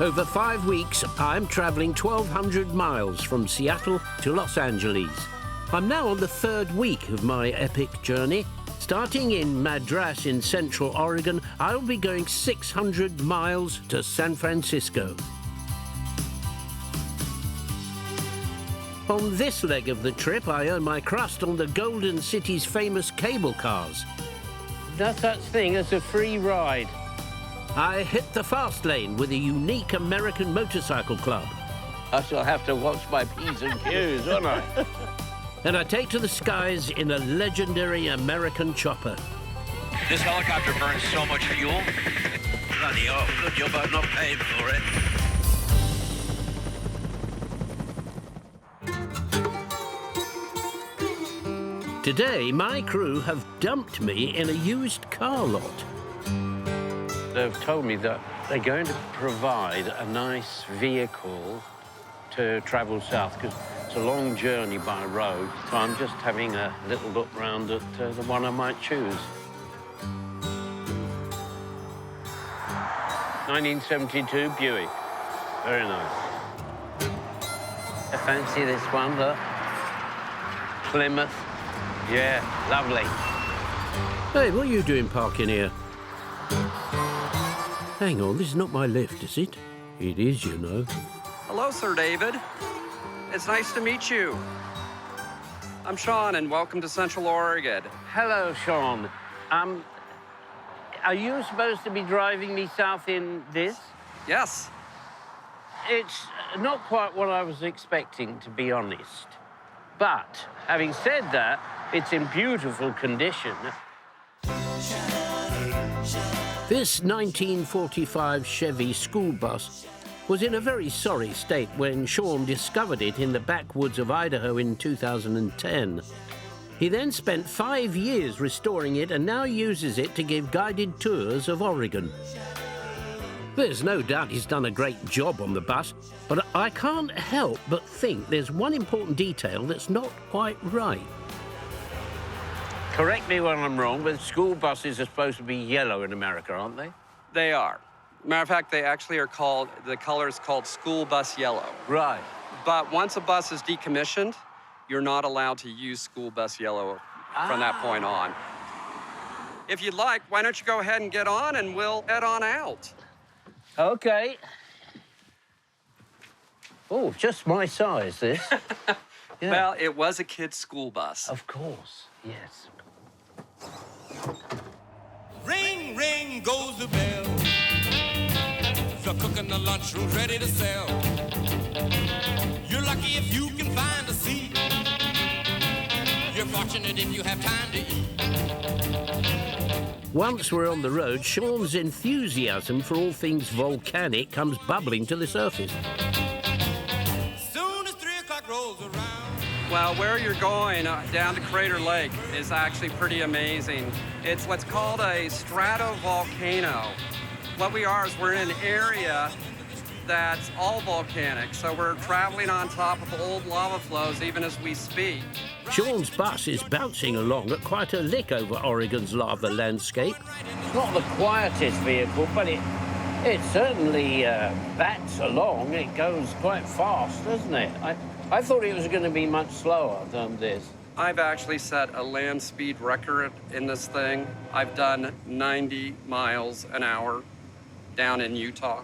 Over 5 weeks, I'm travelling 1,200 miles from Seattle to Los Angeles. I'm now on the 3rd week of my epic journey. Starting in Madras in Central Oregon, I'll be going 600 miles to San Francisco. On this leg of the trip, I earn my crust on the Golden City's famous cable cars. No such thing as a free ride. I hit the fast lane with a unique American motorcycle club. I shall have to watch my P's and Q's, won't I? And I take to the skies in a legendary American chopper. This helicopter burns so much fuel. Bloody hell, good job I'm not paying for it. Today, my crew have dumped me in a used car lot. They've told me that they're going to provide a nice vehicle to travel south, because it's a long journey by road. So I'm just having a little look round at the one I might choose. 1972 Buick. Very nice. I fancy this one, look. Plymouth. Yeah, lovely. Hey, what are you doing parking here? Hang on, this is not my lift, is it? It is, you know. Hello, Sir David. It's nice to meet you. I'm Sean, and welcome to Central Oregon. Hello, Sean. Are you supposed to be driving me south in this? Yes. It's not quite what I was expecting, to be honest. But, having said that, it's in beautiful condition. This 1945 Chevy school bus was in a very sorry state when Sean discovered it in the backwoods of Idaho in 2010. He then spent 5 years restoring it and now uses it to give guided tours of Oregon. There's no doubt he's done a great job on the bus, but I can't help but think there's one important detail that's not quite right. Correct me when I'm wrong, but school buses are supposed to be yellow in America, aren't they? They are. Matter of fact, they actually are called, the color is called school bus yellow. Right. But once a bus is decommissioned, you're not allowed to use school bus yellow from that point on. If you'd like, why don't you go ahead and get on and we'll head on out. Okay. Oh, just my size, this. Yeah. Well, it was a kid's school bus. Of course, yes. Ring, ring goes the bell. The cook in the lunchroom's ready to sell. You're lucky if you can find a seat. You're fortunate if you have time to eat. Once we're on the road, Sean's enthusiasm for all things volcanic comes bubbling to the surface. Soon as 3 o'clock rolls around. Well, where you're going down to Crater Lake is actually pretty amazing. It's what's called a stratovolcano. What we are is we're in an area that's all volcanic, so we're traveling on top of old lava flows even as we speak. Sean's bus is bouncing along at quite a lick over Oregon's lava landscape. It's not the quietest vehicle, but it certainly bats along. It goes quite fast, doesn't it? I thought it was going to be much slower than this. I've actually set a land speed record in this thing. I've done 90 miles an hour down in Utah.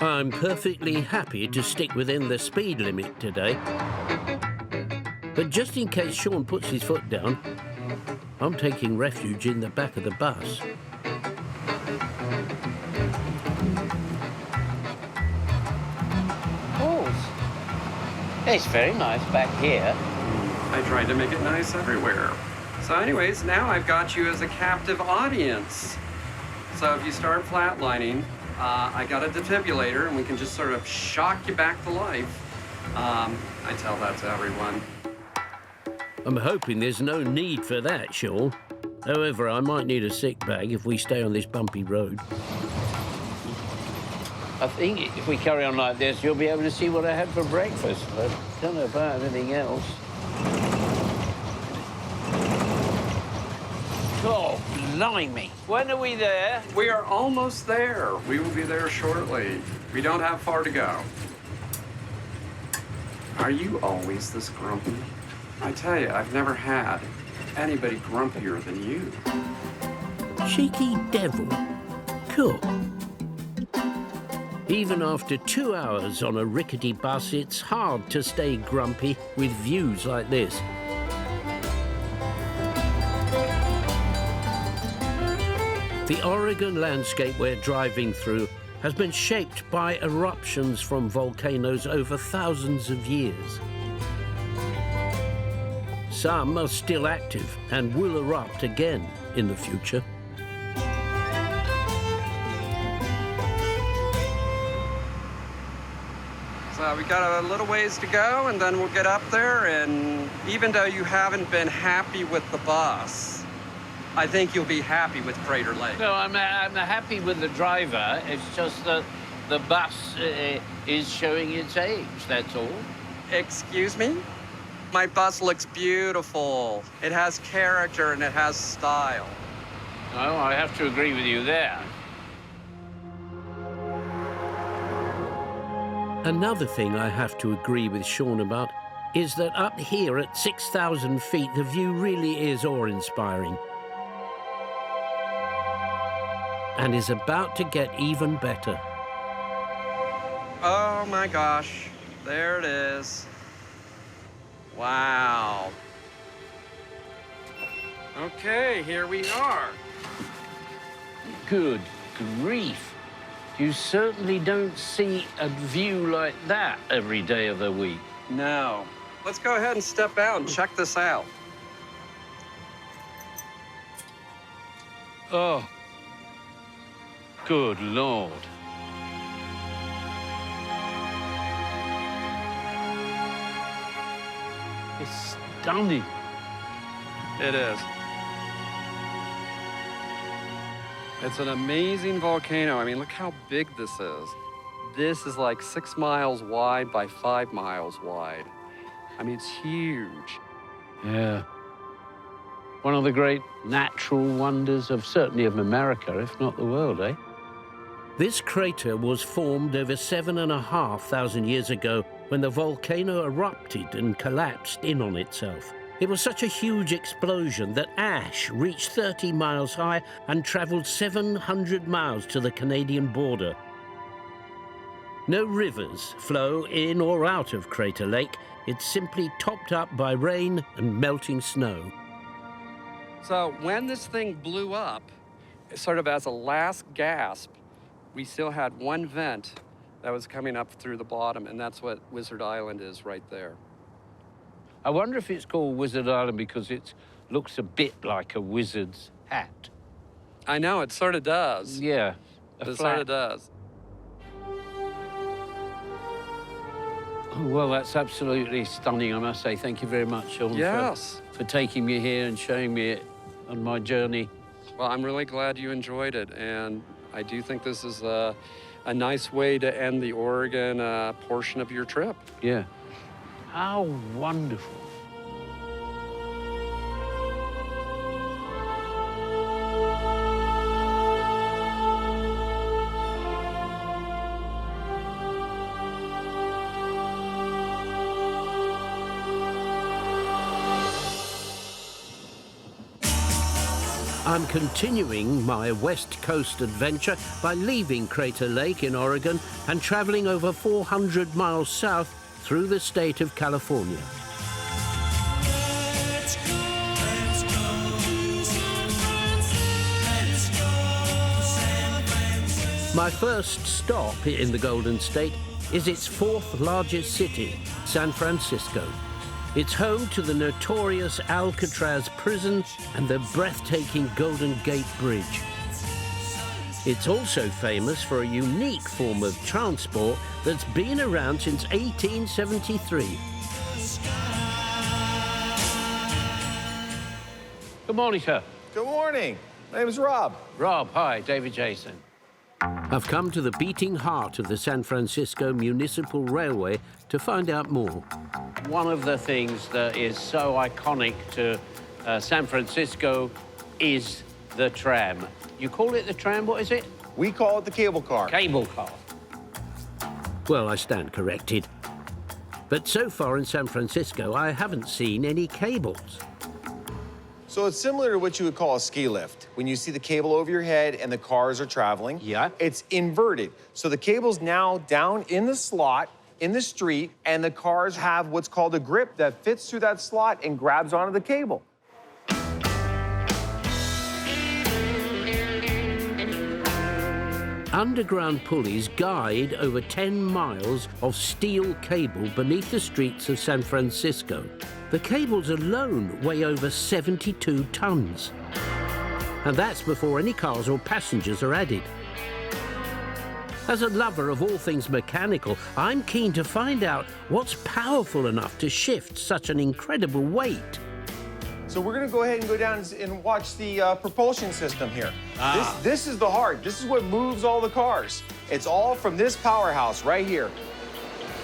I'm perfectly happy to stick within the speed limit today. But just in case Sean puts his foot down, I'm taking refuge in the back of the bus. It's very nice back here. I tried to make it nice everywhere. So anyways, now I've got you as a captive audience. So if you start flatlining, I got a defibrillator and we can just sort of shock you back to life. I tell that to everyone. I'm hoping there's no need for that, Sean. However, I might need a sick bag if we stay on this bumpy road. I think if we carry on like this, you'll be able to see what I had for breakfast. I don't know about anything else. Oh, blimey. When are we there? We are almost there. We will be there shortly. We don't have far to go. Are you always this grumpy? I tell you, I've never had anybody grumpier than you. Cheeky devil. Cool. Even after 2 hours on a rickety bus, it's hard to stay grumpy with views like this. The Oregon landscape we're driving through has been shaped by eruptions from volcanoes over thousands of years. Some are still active and will erupt again in the future. So we got a little ways to go, and then we'll get up there, and even though you haven't been happy with the bus, I think you'll be happy with Crater Lake. No, I'm happy with the driver. It's just that the bus is showing its age, that's all. Excuse me? My bus looks beautiful. It has character and it has style. No, I have to agree with you there. Another thing I have to agree with Sean about is that up here at 6,000 feet, the view really is awe-inspiring. And is about to get even better. Oh my gosh, there it is. Wow. Okay, here we are. Good grief. You certainly don't see a view like that every day of the week. No. Let's go ahead and step out and check this out. Oh, good Lord. It's stunning. It is. It's an amazing volcano. I mean, look how big this is. This is like 6 miles wide by 5 miles wide. I mean, it's huge. Yeah. One of the great natural wonders of certainly of America, if not the world, eh? This crater was formed over 7,500 years ago when the volcano erupted and collapsed in on itself. It was such a huge explosion that ash reached 30 miles high and travelled 700 miles to the Canadian border. No rivers flow in or out of Crater Lake. It's simply topped up by rain and melting snow. So when this thing blew up, sort of as a last gasp, we still had one vent that was coming up through the bottom, and that's what Wizard Island is right there. I wonder if it's called Wizard Island because it looks a bit like a wizard's hat. I know, it sort of does. Yeah. It sort of does. Oh, well, that's absolutely stunning, I must say. Thank you very much, Sean, for taking me here and showing me it on my journey. Well, I'm really glad you enjoyed it, and I do think this is a nice way to end the Oregon portion of your trip. Yeah. How wonderful. I'm continuing my West Coast adventure by leaving Crater Lake in Oregon and traveling over 400 miles south through the state of California. My first stop in the Golden State is its fourth largest city, San Francisco. It's home to the notorious Alcatraz prison and the breathtaking Golden Gate Bridge. It's also famous for a unique form of transport that's been around since 1873. Good morning, sir. Good morning. My name is Rob. Rob, hi, David Jason. I've come to the beating heart of the San Francisco Municipal Railway to find out more. One of the things that is so iconic to San Francisco is the tram? You call it the tram, what is it? We call it the cable car. Cable car. Well, I stand corrected. But so far in San Francisco, I haven't seen any cables. So it's similar to what you would call a ski lift. When you see the cable over your head and the cars are traveling, Yeah. It's inverted. So the cable's now down in the slot in the street, and the cars have what's called a grip that fits through that slot and grabs onto the cable. Underground pulleys guide over 10 miles of steel cable beneath the streets of San Francisco. The cables alone weigh over 72 tons. And that's before any cars or passengers are added. As a lover of all things mechanical, I'm keen to find out what's powerful enough to shift such an incredible weight. So we're gonna go ahead and go down and watch the propulsion system here. This is the heart. This is what moves all the cars. It's all from this powerhouse right here.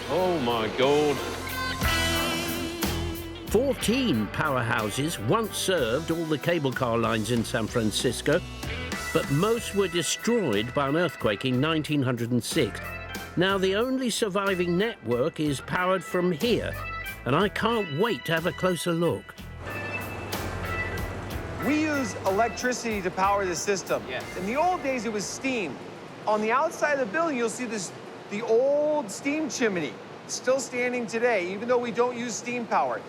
Oh my God. 14 powerhouses once served all the cable car lines in San Francisco, but most were destroyed by an earthquake in 1906. Now the only surviving network is powered from here, and I can't wait to have a closer look. We use electricity to power the system. Yes. In the old days, it was steam. On the outside of the building, you'll see the old steam chimney, still standing today, even though we don't use steam power.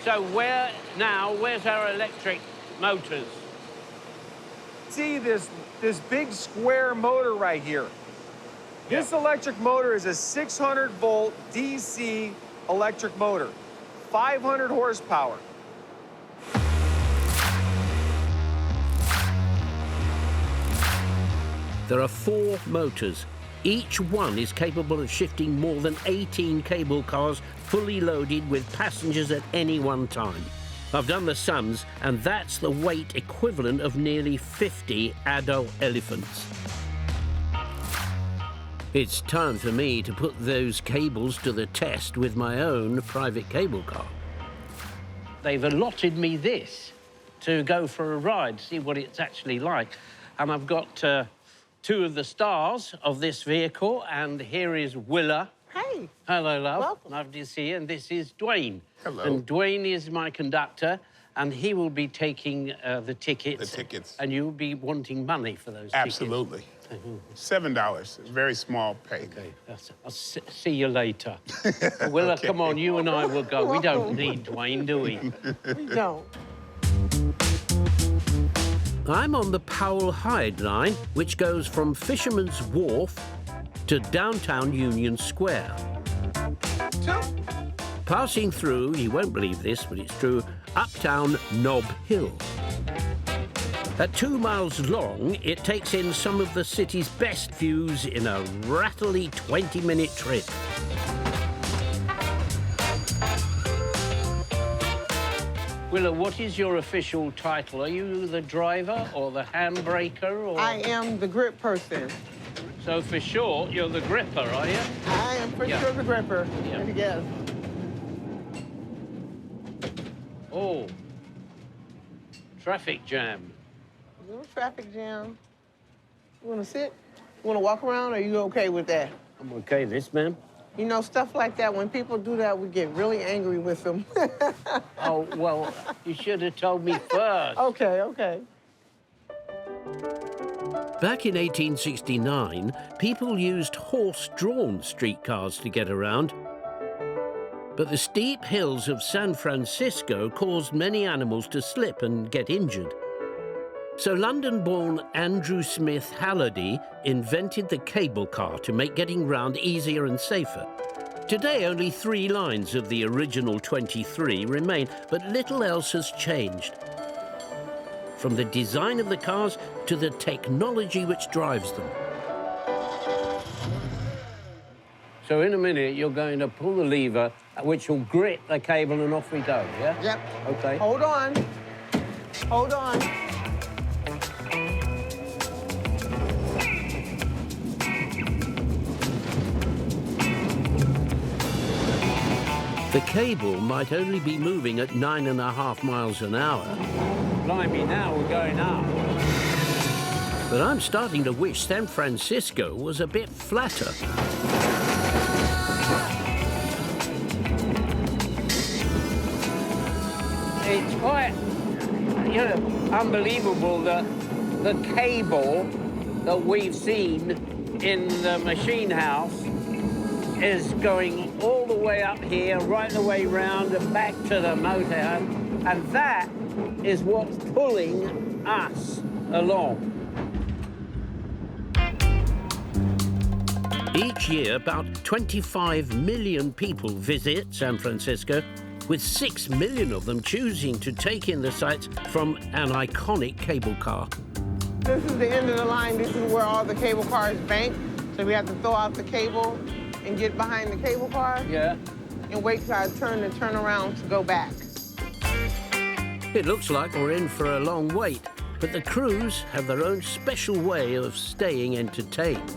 So where's our electric motors? See this big square motor right here. This electric motor is a 600-volt DC electric motor, 500 horsepower. There are 4 motors. Each one is capable of shifting more than 18 cable cars fully loaded with passengers at any one time. I've done the sums, and that's the weight equivalent of nearly 50 adult elephants. It's time for me to put those cables to the test with my own private cable car. They've allotted me this to go for a ride, see what it's actually like. And I've got 2 of the stars of this vehicle, and here is Willa. Hey. Hello, love. Welcome. Lovely to see you. And this is Dwayne. Hello. And Dwayne is my conductor, and he will be taking the tickets. The tickets. And you'll be wanting money for those Absolutely. $7, very small pay. tickets. Okay, I'll see you later. Willa, Okay. come on, you and I will go. We don't need Dwayne, do we? We don't. I'm on the Powell-Hyde line, which goes from Fisherman's Wharf to downtown Union Square. Passing through, you won't believe this, but it's true, uptown Nob Hill. At 2 miles long, it takes in some of the city's best views in a rattly 20-minute trip. Willa, what is your official title? Are you the driver or the handbraker? Or... I am the grip person. So for short, you're the gripper, are you? I am for sure the gripper. Yeah. Yes. Oh, traffic jam. Little traffic jam. You want to sit? You want to walk around, or are you okay with that? I'm okay with this, ma'am. You know, stuff like that, when people do that, we get really angry with them. Oh, well, you should have told me first. Okay, okay. Back in 1869, people used horse-drawn streetcars to get around. But the steep hills of San Francisco caused many animals to slip and get injured. So London-born Andrew Smith Halliday invented the cable car to make getting round easier and safer. Today, only 3 lines of the original 23 remain, but little else has changed. From the design of the cars to the technology which drives them. So in a minute, you're going to pull the lever, which will grip the cable, and off we go, yeah? Yep. Okay. Hold on. Hold on. The cable might only be moving at 9.5 miles an hour, Blimey, now we're going up. But I'm starting to wish San Francisco was a bit flatter. It's quite, unbelievable that the cable that we've seen in the machine house is going all the way up here, right the way round and back to the motorhouse, and that is what's pulling us along. Each year, about 25 million people visit San Francisco, with 6 million of them choosing to take in the sights from an iconic cable car. This is the end of the line. This is where all the cable cars bank. So we have to throw out the cable and get behind the cable car. Yeah. And wait till I turn and turn around to go back. It looks like we're in for a long wait, but the crews have their own special way of staying entertained.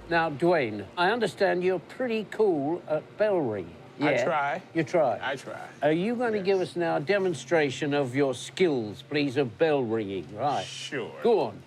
Now, Dwayne, I understand you're pretty cool at bell ringing. Yeah. I try. You try? I try. Are you going to give us now a demonstration of your skills, please, of bell ringing? Right. Sure. Go on.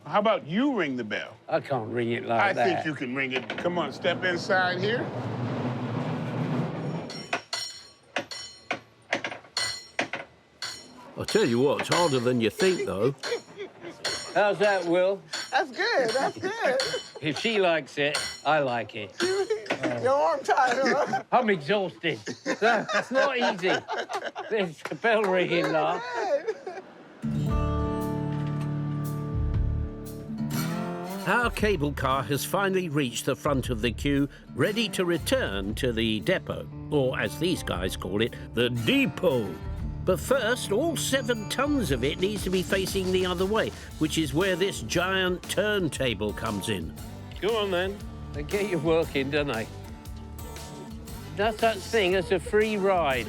How about you ring the bell? I can't ring it like I that. think you can ring it. Come on, step inside here. I'll tell you what, it's harder than you think, though. How's that, Will? That's good. That's good. If she likes it, I like it. Your arm tired, huh? I'm exhausted. That's not easy. This bell ringing now. Our cable car has finally reached the front of the queue, ready to return to the depot, or as these guys call it, the depot. But first, all 7 tons of it needs to be facing the other way, which is where this giant turntable comes in. Go on then. They get you working, don't they? No such thing as a free ride.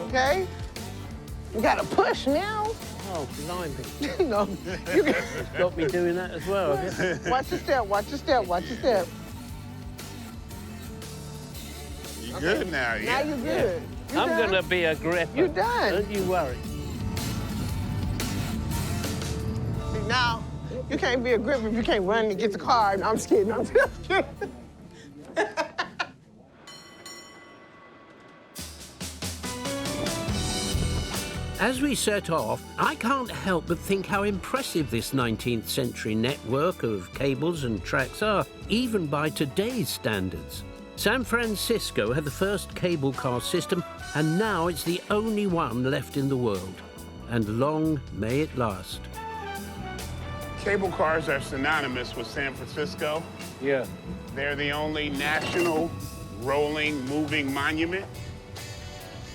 Okay? You gotta push now. Oh, blimey. No, you can... Got me doing that as well, have you? Watch your step, watch your step, watch your step. You good now, yeah? Now you're good. You I'm done? gonna be a gripper. You done. Don't you worry. See, now, you can't be a gripper if you can't run and get the car. No, I'm just kidding, I'm just kidding. As we set off, I can't help but think how impressive this 19th century network of cables and tracks are, even by today's standards. San Francisco had the first cable car system, and now it's the only one left in the world. And long may it last. Cable cars are synonymous with San Francisco. Yeah. They're the only national rolling, moving monument.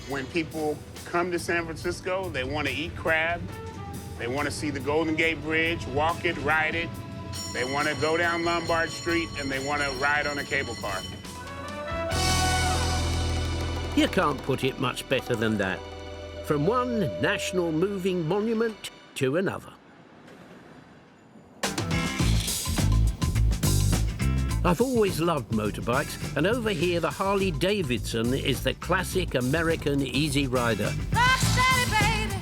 When people come to San Francisco, they want to eat crab, they want to see the Golden Gate Bridge, walk it, ride it, they want to go down Lombard Street, and they want to ride on a cable car. You can't put it much better than that. From one national moving monument to another. I've always loved motorbikes, and over here the Harley Davidson is the classic American easy rider. Rocksteady, baby,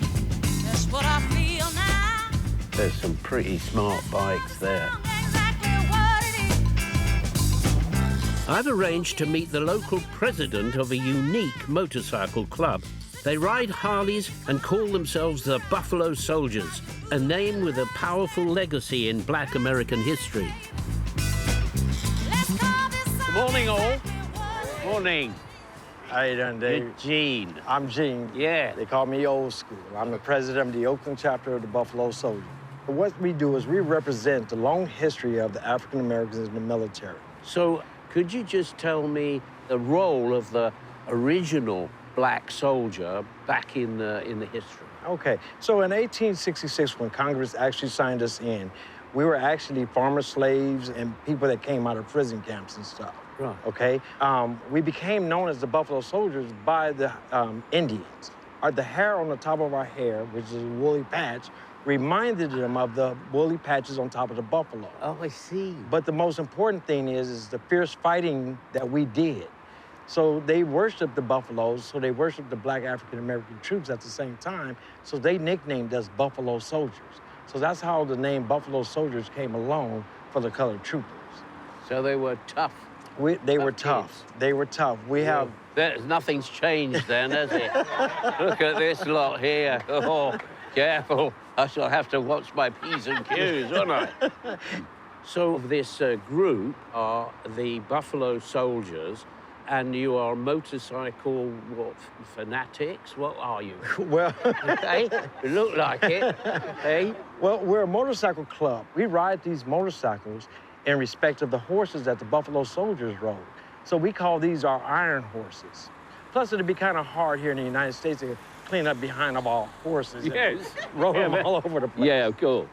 that's what I feel now. There's some pretty smart bikes there. Exactly what it is. I've arranged to meet the local president of a unique motorcycle club. They ride Harleys and call themselves the Buffalo Soldiers, a name with a powerful legacy in Black American history. Morning, all. Morning. How you doing, Dave? You're Gene. I'm Gene. Yeah. They call me Old School. I'm the president of the Oakland chapter of the Buffalo Soldiers. What we do is we represent the long history of the African Americans in the military. So, could you just tell me the role of the original black soldier back in the history? Okay, so in 1866, when Congress actually signed us in, We were actually former slaves and people that came out of prison camps and stuff. Right. Okay? We became known as the Buffalo Soldiers by the Indians. The hair on the top of our hair, which is a woolly patch, reminded them of the woolly patches on top of the buffalo. Oh, I see. But the most important thing is the fierce fighting that we did. So they worshiped the buffaloes, so they worshiped the black African-American troops at the same time, so they nicknamed us Buffalo Soldiers. So that's how the name Buffalo Soldiers came along for the colored troopers. So they were tough. They were tough. They were tough. Nothing's changed then, has it? Look at this lot here. Oh, careful. I shall have to watch my P's and Q's, won't I? So this group are the Buffalo Soldiers, and you are motorcycle, fanatics? What are you? Well... Hey, you look like it, hey? Well, we're a motorcycle club. We ride these motorcycles in respect of the horses that the Buffalo Soldiers rode. So we call these our iron horses. Plus, it'd be kind of hard here in the United States to clean up behind of all horses. Yes. And roll them all over the place. Yeah, cool.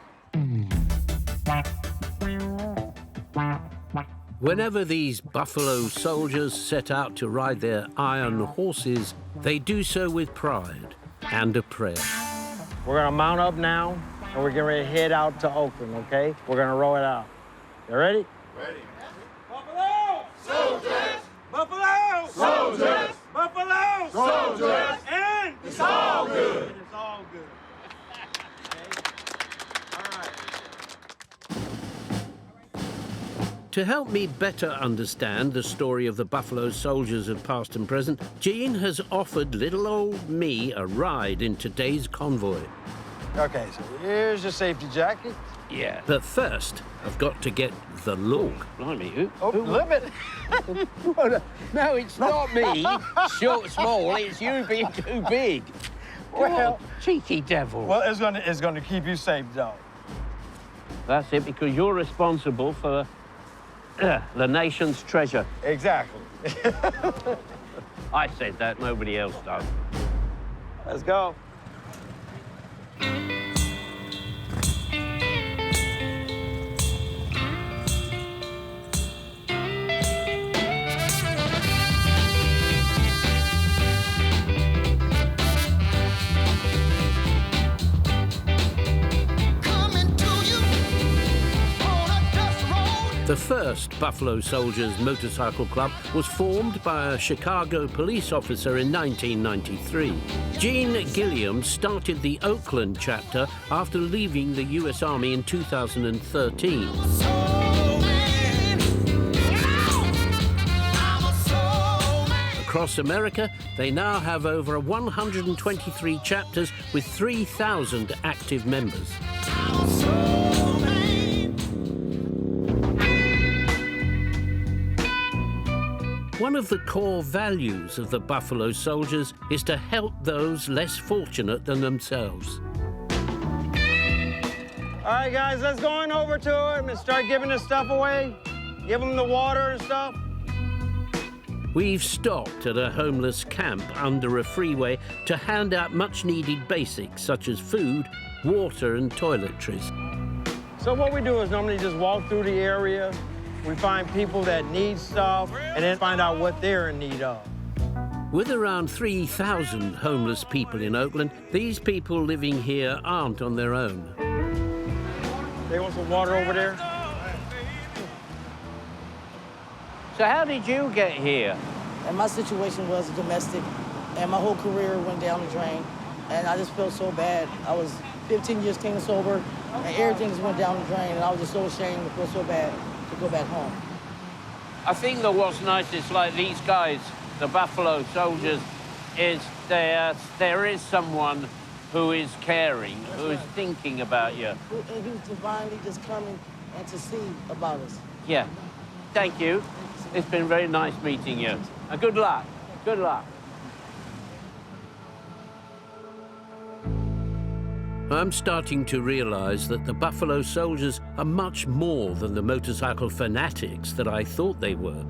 Whenever these Buffalo Soldiers set out to ride their iron horses, they do so with pride and a prayer. We're gonna mount up now, and we're getting ready to head out to Oakland, okay? We're gonna roll it out. You ready? Ready. Buffalo Soldiers! Buffalo Soldiers! Buffalo Soldiers! And it's all good. And it's all good. To help me better understand the story of the Buffalo Soldiers of past and present, Gene has offered little old me a ride in today's convoy. Okay, so here's your safety jacket. Yeah. But first, I've got to get the look. Blimey, who? Limit. No, it's not me. Short, small, it's you being too big. Well, cheeky devil. Well, it's gonna keep you safe, though. That's it, because you're responsible for the nation's treasure. Exactly. I said that, nobody else does. Let's go. The first Buffalo Soldiers Motorcycle Club was formed by a Chicago police officer in 1993. Gene Gilliam started the Oakland chapter after leaving the U.S. Army in 2013. Across America, they now have over 123 chapters with 3,000 active members. One of the core values of the Buffalo Soldiers is to help those less fortunate than themselves. All right, guys, let's go on over to them and start giving this stuff away. Give them the water and stuff. We've stopped at a homeless camp under a freeway to hand out much-needed basics such as food, water, and toiletries. So what we do is normally just walk through the area. We find people that need stuff and then find out what they're in need of. With around 3,000 homeless people in Oakland, these people living here aren't on their own. They want some water over there? So how did you get here? And my situation was domestic, and my whole career went down the drain, and I just felt so bad. I was 15 years clean and sober, and everything just went down the drain, and I was just so ashamed and feel so bad to go back home. I think that what's nice is like these guys, the Buffalo Soldiers, is there is someone who is caring, who is thinking about you. And he was divinely just coming and to see about us. Yeah. Thank you. It's been very nice meeting you. And good luck. Good luck. I'm starting to realize that the Buffalo Soldiers are much more than the motorcycle fanatics that I thought they were.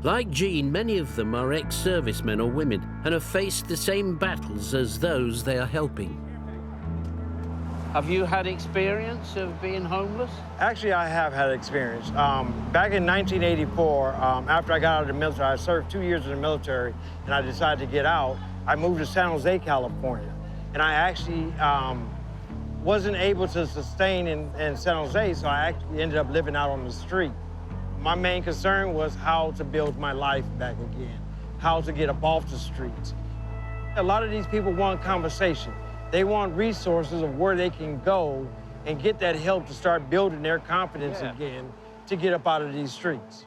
Like Gene, many of them are ex-servicemen or women and have faced the same battles as those they are helping. Have you had experience of being homeless? Actually, I have had experience. Back in 1984, after I got out of the military, I served 2 years in the military, and I decided to get out. I moved to San Jose, California, and I actually wasn't able to sustain in San Jose, so I actually ended up living out on the street. My main concern was how to build my life back again, how to get up off the streets. A lot of these people want conversation. They want resources of where they can go and get that help to start building their confidence again to get up out of these streets.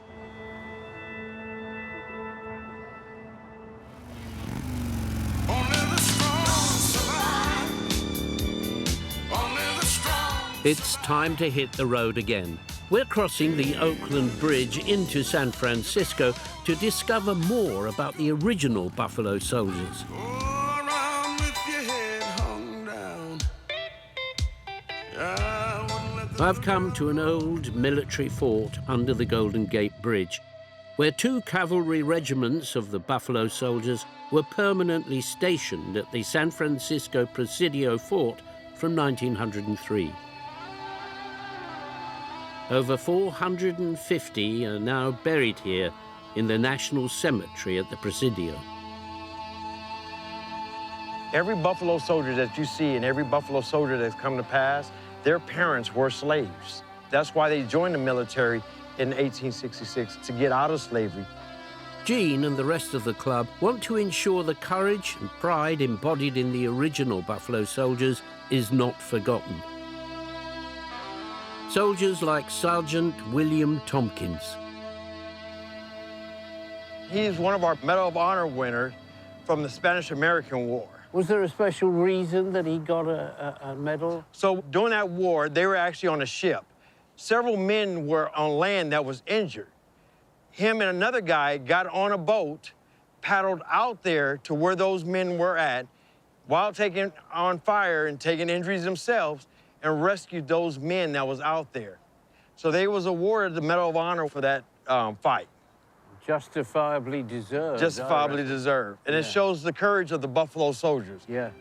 It's time to hit the road again. We're crossing the Oakland Bridge into San Francisco to discover more about the original Buffalo Soldiers. I've come to an old military fort under the Golden Gate Bridge, where 2 cavalry regiments of the Buffalo Soldiers were permanently stationed at the San Francisco Presidio Fort from 1903. Over 450 are now buried here in the National Cemetery at the Presidio. Every Buffalo Soldier that you see and every Buffalo Soldier that's come to pass, their parents were slaves. That's why they joined the military in 1866, to get out of slavery. Gene and the rest of the club want to ensure the courage and pride embodied in the original Buffalo Soldiers is not forgotten. Soldiers like Sergeant William Tompkins. He's one of our Medal of Honor winners from the Spanish-American War. Was there a special reason that he got a medal? So during that war, they were actually on a ship. Several men were on land that was injured. Him and another guy got on a boat, paddled out there to where those men were at, while taking on fire and taking injuries themselves, and rescued those men that was out there. So they was awarded the Medal of Honor for that fight. Justifiably deserved. Justifiably deserved. And it shows the courage of the Buffalo Soldiers. Yeah.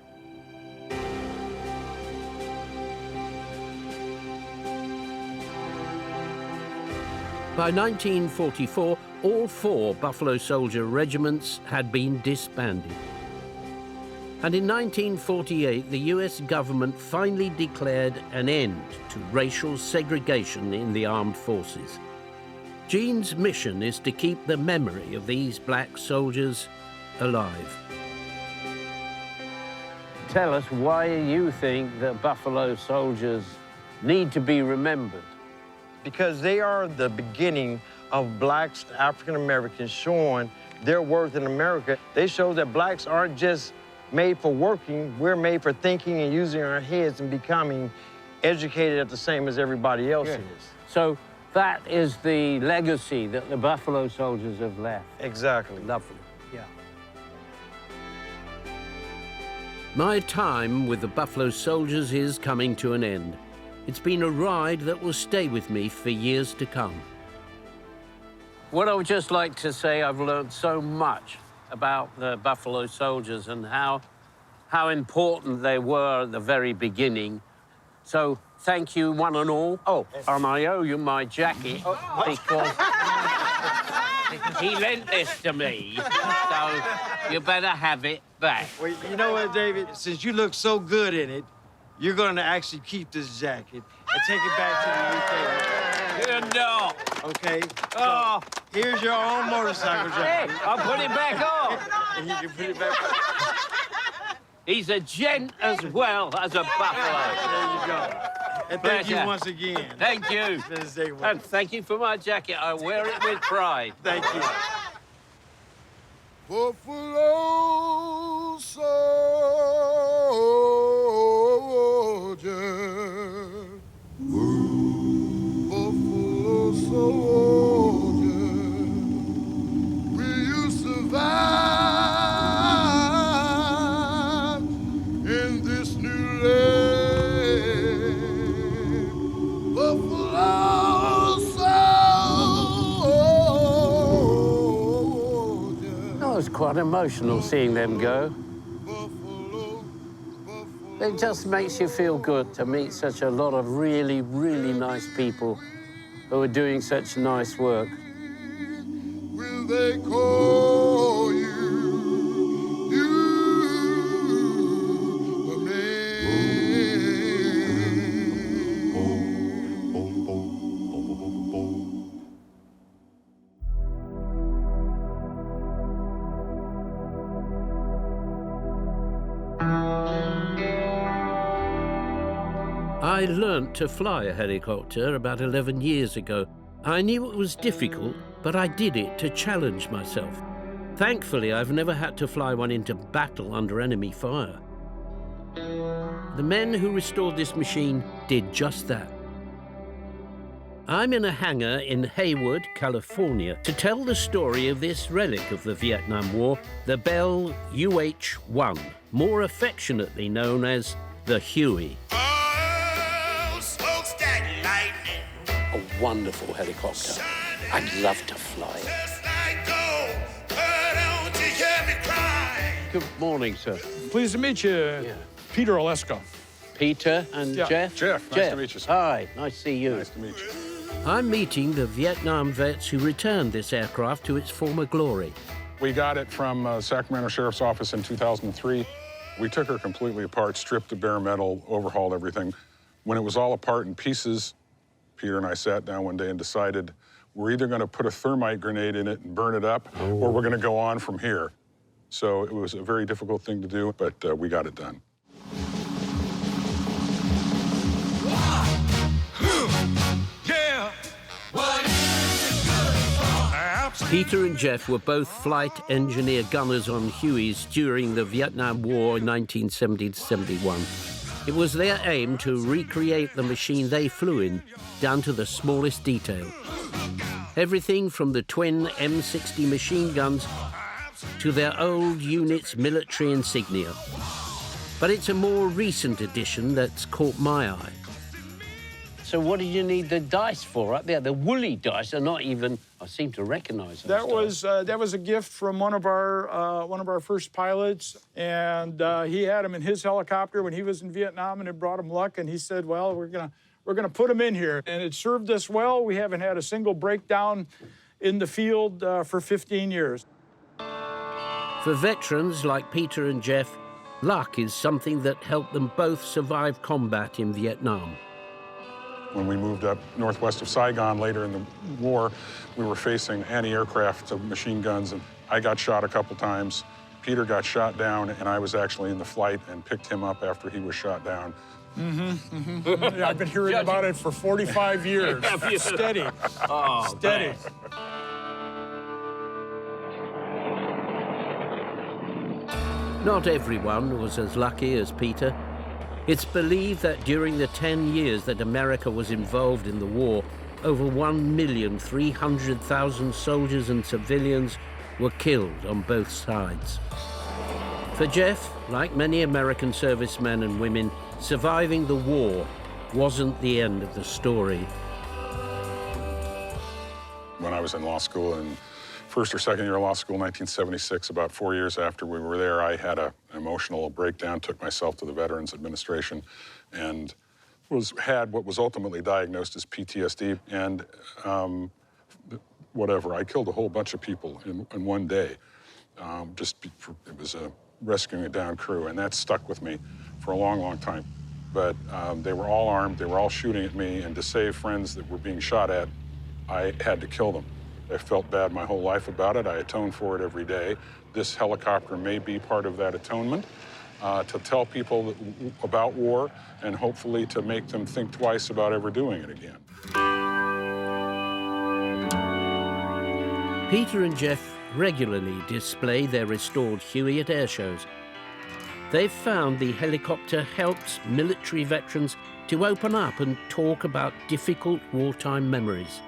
By 1944, all 4 Buffalo Soldier regiments had been disbanded. And in 1948, the US government finally declared an end to racial segregation in the armed forces. Gene's mission is to keep the memory of these black soldiers alive. Tell us why you think that Buffalo Soldiers need to be remembered. Because they are the beginning of blacks, African Americans, showing their worth in America. They show that blacks aren't just made for working, we're made for thinking and using our heads and becoming educated at the same as everybody else is. So that is the legacy that the Buffalo Soldiers have left. Exactly. Lovely, yeah. My time with the Buffalo Soldiers is coming to an end. It's been a ride that will stay with me for years to come. What I would just like to say, I've learned so much about the Buffalo Soldiers and how important they were at the very beginning. So thank you, one and all. Oh, and I owe you my jacket because he lent this to me, so you better have it back. Well, you know what, David? Since you look so good in it, you're going to actually keep this jacket and take it back to the UK. You're not. Okay? So here's your own motorcycle jacket. Hey, I'll put it back on. And you can put it back on. He's a gent as well as a buffalo. There you go. And thank you once again. Thank you. And thank you for my jacket. I wear it with pride. Thank you. Buffalo soldier, Buffalo soldier, will you survive in this new land? Buffalo soldier. It was quite emotional seeing them go. It just makes you feel good to meet such a lot of really, really nice people who are doing such nice work. Will they call you a I learnt to fly a helicopter about 11 years ago. I knew it was difficult, but I did it to challenge myself. Thankfully, I've never had to fly one into battle under enemy fire. The men who restored this machine did just that. I'm in a hangar in Hayward, California, to tell the story of this relic of the Vietnam War, the Bell UH-1, more affectionately known as the Huey. A wonderful helicopter. I'd love to fly it. Good morning, sir. Pleased to meet you. Yeah. Peter Oleska. Peter and Jeff? Jeff, nice to meet you, sir. Hi, nice to see you. Nice to meet you. I'm meeting the Vietnam vets who returned this aircraft to its former glory. We got it from Sacramento Sheriff's Office in 2003. We took her completely apart, stripped the bare metal, overhauled everything. When it was all apart in pieces, Peter and I sat down one day and decided we're either going to put a thermite grenade in it and burn it up, or we're going to go on from here. So it was a very difficult thing to do, but we got it done. Peter and Jeff were both flight engineer gunners on Hueys during the Vietnam War in 1970-71. It was their aim to recreate the machine they flew in, down to the smallest detail. Everything from the twin M60 machine guns to their old unit's military insignia. But it's a more recent addition that's caught my eye. So what did you need the dice for up there? The woolly dice are not even, I seem to recognize them. That was a gift from one of our first pilots, and he had them in his helicopter when he was in Vietnam, and it brought him luck. And he said, "Well, we're gonna put them in here," and it served us well. We haven't had a single breakdown in the field for 15 years. For veterans like Peter and Jeff, luck is something that helped them both survive combat in Vietnam. When we moved up northwest of Saigon later in the war, we were facing anti-aircraft machine guns, and I got shot a couple times. Peter got shot down, and I was actually in the flight and picked him up after he was shot down. Yeah, I've been hearing about it for 45 years. Steady. Oh, steady. Not everyone was as lucky as Peter. It's believed that during the 10 years that America was involved in the war, over 1,300,000 soldiers and civilians were killed on both sides. For Jeff, like many American servicemen and women, surviving the war wasn't the end of the story. When I was in law school, in first or second year of law school, 1976, about 4 years after we were there, I had an emotional breakdown, took myself to the Veterans Administration, and had what was ultimately diagnosed as PTSD. And I killed a whole bunch of people in one day. It was a rescuing a downed crew, and that stuck with me for a long, long time. But they were all armed, they were all shooting at me, and to save friends that were being shot at, I had to kill them. I felt bad my whole life about it. I atone for it every day. This helicopter may be part of that atonement, to tell people about war and hopefully to make them think twice about ever doing it again. Peter and Jeff regularly display their restored Huey at air shows. They've found the helicopter helps military veterans to open up and talk about difficult wartime memories.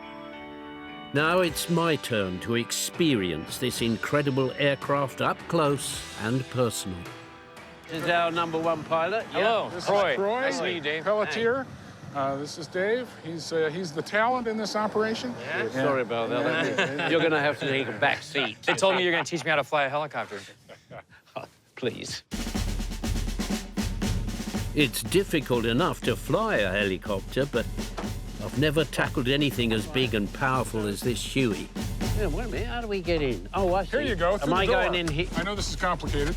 Now it's my turn to experience this incredible aircraft up close and personal. This is our #1 pilot. Hello, This Troy. is Troy. Nice to meet you, Dave. Pelletier. This is Dave. He's the talent in this operation. Yeah. Sorry about that. You're going to have to take a back seat. They told me you're going to teach me how to fly a helicopter. Please. It's difficult enough to fly a helicopter, but I've never tackled anything as big and powerful as this Huey. Yeah, wait a minute, how do we get in? Oh, I see. Here you go, through Am I the door. going in here? I know this is complicated.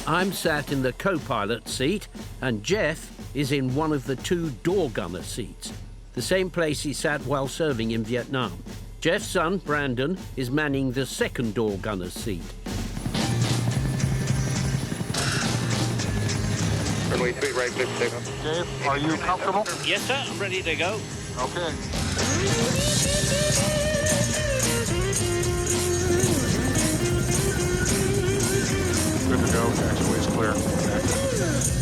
I'm sat in the co-pilot seat, and Jeff is in one of the two door gunner seats, the same place he sat while serving in Vietnam. Jeff's son, Brandon, is manning the second door gunner seat. Runway 3 right, clear for takeoff. Dave, are you comfortable? Yes, sir, I'm ready to go. Okay. Good to go. Taxiway's clear.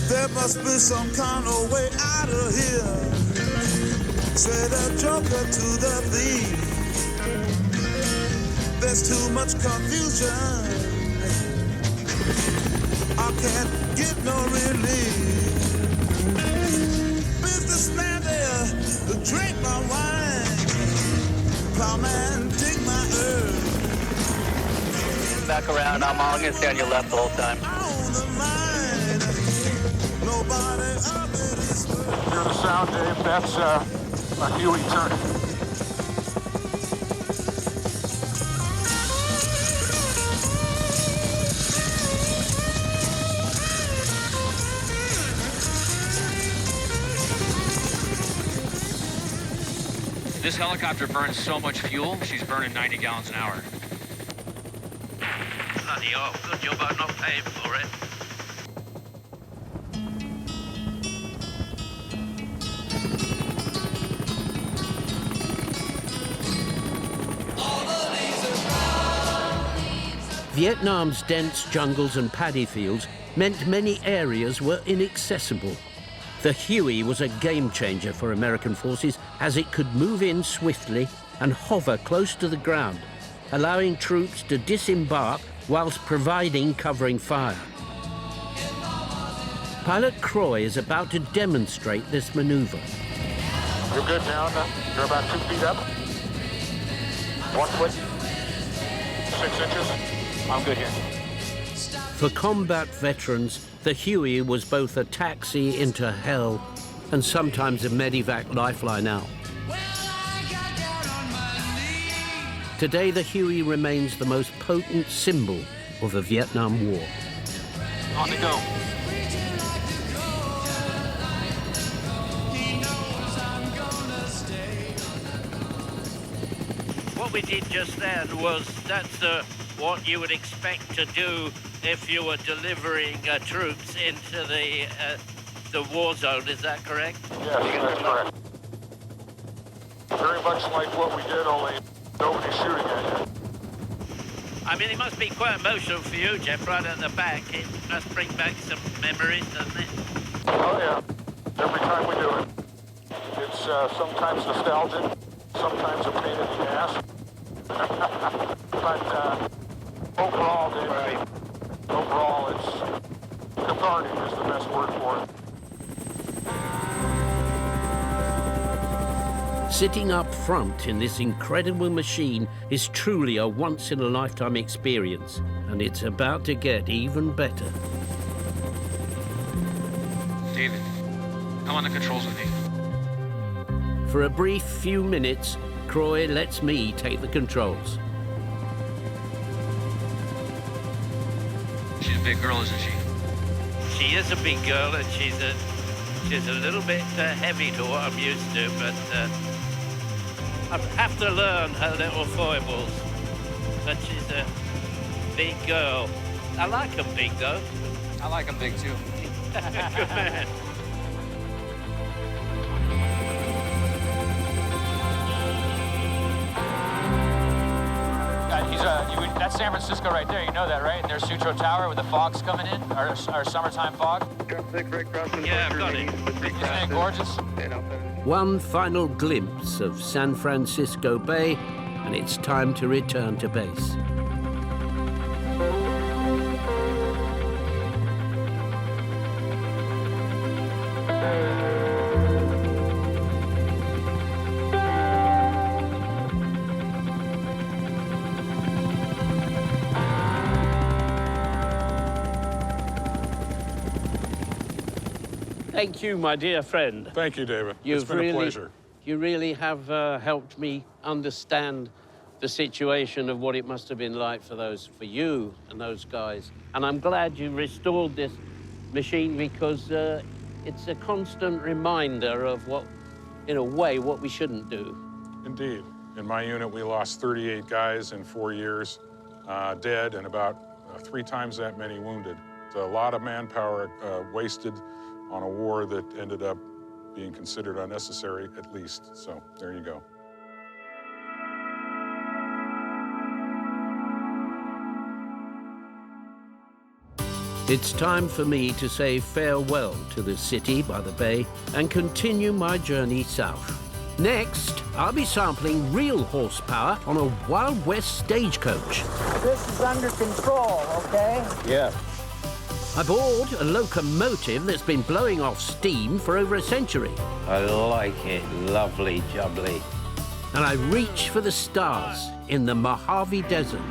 There must be some kind of way out of here. Say the joker to the thief. There's too much confusion. I can't get no relief. Businessman there to drink my wine. Plowman dig my earth. Back around. I'm going to stay on your left the whole time. Hear the sound, Dave? That's a Huey turning. This helicopter burns so much fuel, she's burning 90 gallons an hour. Bloody hell, good job I'm not paying for it. Vietnam's dense jungles and paddy fields meant many areas were inaccessible. The Huey was a game changer for American forces as it could move in swiftly and hover close to the ground, allowing troops to disembark whilst providing covering fire. Pilot Croy is about to demonstrate this maneuver. You're good now. You're about 2 feet up. 1 foot. 6 inches. I'm good here. For combat veterans, the Huey was both a taxi into hell and sometimes a medevac lifeline out. Today, the Huey remains the most potent symbol of the Vietnam War. On the go. What we did just then was what you would expect to do if you were delivering troops into the war zone. Is that correct? Yes, that's correct. Very much like what we did, only nobody's shooting at you. I mean, it must be quite emotional for you, Jeff, right at the back. It must bring back some memories, doesn't it? Oh, yeah. Every time we do it. It's sometimes nostalgic, sometimes a pain in the ass. But overall, Dave, overall, it's cathartic is the best word for it. Sitting up front in this incredible machine is truly a once-in-a-lifetime experience, and it's about to get even better. David, come on the controls with me. For a brief few minutes, Croy lets me take the controls. She's a big girl, isn't she? She is a big girl, and she's a little bit heavy to what I'm used to, but I have to learn her little foibles. But she's a big girl. I like them big, though. I like them big, too. Good man. That's San Francisco right there. You know that, right? And there's Sutro Tower with the fog's coming in, our summertime fog. Yeah, I've got it. Isn't it gorgeous? One final glimpse of San Francisco Bay, and it's time to return to base. Thank you, my dear friend. Thank you, David. It's been a pleasure. You really have helped me understand the situation of what it must have been like for you and those guys. And I'm glad you restored this machine because it's a constant reminder of what, in a way, what we shouldn't do. Indeed. In my unit, we lost 38 guys in 4 years, dead, and about 3 times that many wounded. It's a lot of manpower wasted on a war that ended up being considered unnecessary, at least. So there you go. It's time for me to say farewell to the city by the bay and continue my journey south. Next, I'll be sampling real horsepower on a Wild West stagecoach. This is under control, okay? Yeah. Aboard a locomotive that's been blowing off steam for over a century. I like it. Lovely jubbly. And I reach for the stars in the Mojave Desert.